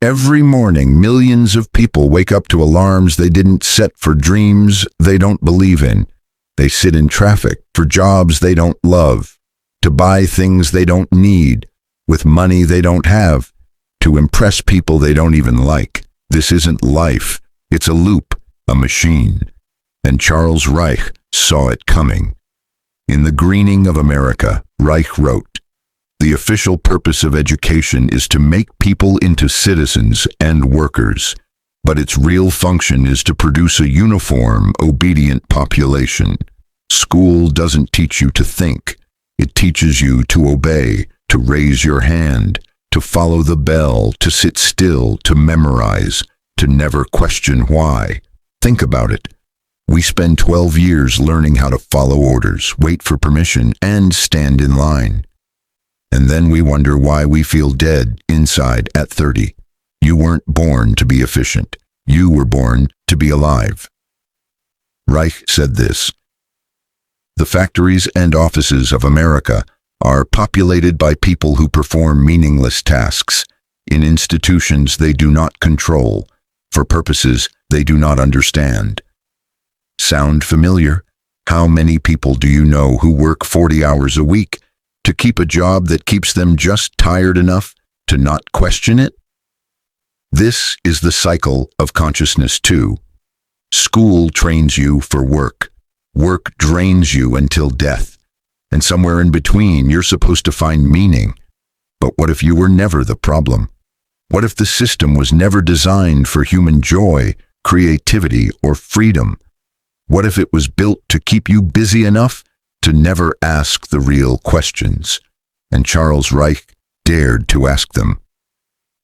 Every morning, millions of people wake up to alarms they didn't set for dreams they don't believe in. They sit in traffic for jobs they don't love, to buy things they don't need, with money they don't have, to impress people they don't even like. This isn't life. It's a loop, a machine. And Charles Reich saw it coming. In The Greening of America, Reich wrote, "The official purpose of education is to make people into citizens and workers, but its real function is to produce a uniform, obedient population. School doesn't teach you to think. It teaches you to obey, to raise your hand, to follow the bell, to sit still, to memorize, to never question why. Think about it. We spend 12 years learning how to follow orders, wait for permission, and stand in line. And then we wonder why we feel dead inside at 30. You weren't born to be efficient. You were born to be alive." Reich said this, "The factories and offices of America are populated by people who perform meaningless tasks in institutions they do not control, for purposes they do not understand." Sound familiar? How many people do you know who work 40 hours a week to keep a job that keeps them just tired enough to not question it? This is the cycle of consciousness too. School trains you for work. Work drains you until death. And somewhere in between, you're supposed to find meaning. But what if you were never the problem? What if the system was never designed for human joy, creativity, or freedom? What if it was built to keep you busy enough to never ask the real questions? And Charles Reich dared to ask them.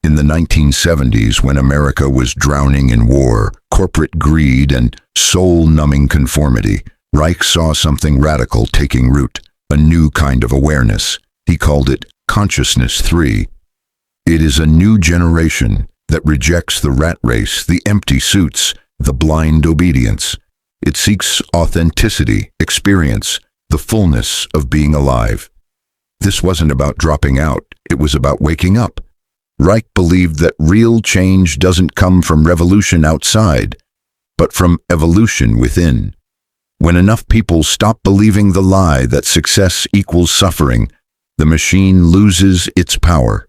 In the 1970s, when America was drowning in war, corporate greed, and soul-numbing conformity, Reich saw something radical taking root, a new kind of awareness. He called it Consciousness 3. It is a new generation that rejects the rat race, the empty suits, the blind obedience. It seeks authenticity, experience, the fullness of being alive. This wasn't about dropping out, it was about waking up. Reich believed that real change doesn't come from revolution outside, but from evolution within. When enough people stop believing the lie that success equals suffering, the machine loses its power.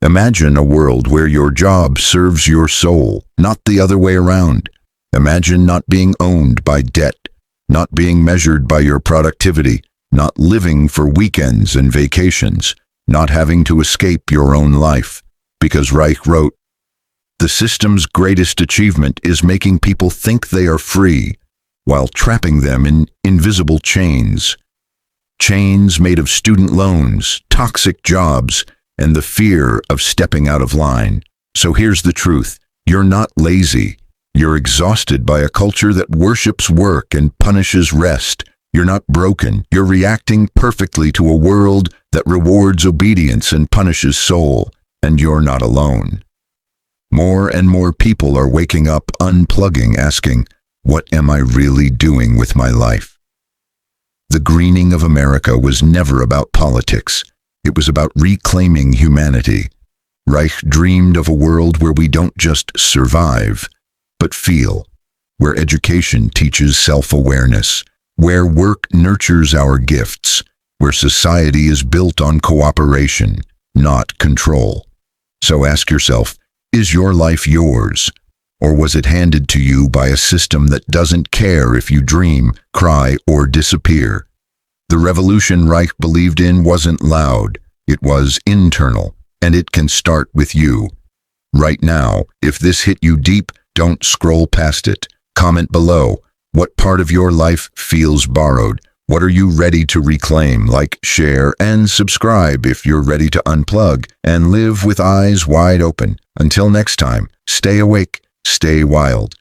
Imagine a world where your job serves your soul, not the other way around. Imagine not being owned by debt, not being measured by your productivity, not living for weekends and vacations, not having to escape your own life. Because Reich wrote, "The system's greatest achievement is making people think they are free, while trapping them in invisible chains. Chains made of student loans, toxic jobs, and the fear of stepping out of line. So here's the truth. You're not lazy. You're exhausted by a culture that worships work and punishes rest. You're not broken. You're reacting perfectly to a world that rewards obedience and punishes soul. And you're not alone." More and more people are waking up, unplugging, asking, "What am I really doing with my life?" The Greening of America was never about politics. It was about reclaiming humanity. Reich dreamed of a world where we don't just survive, but feel, where education teaches self-awareness, where work nurtures our gifts, where society is built on cooperation, not control. So ask yourself, is your life yours? Or was it handed to you by a system that doesn't care if you dream, cry, or disappear? The revolution Reich believed in wasn't loud, it was internal, and it can start with you. Right now, if this hit you deep, don't scroll past it. Comment below. What part of your life feels borrowed? What are you ready to reclaim? Like, share, and subscribe if you're ready to unplug and live with eyes wide open. Until next time, stay awake, stay wild,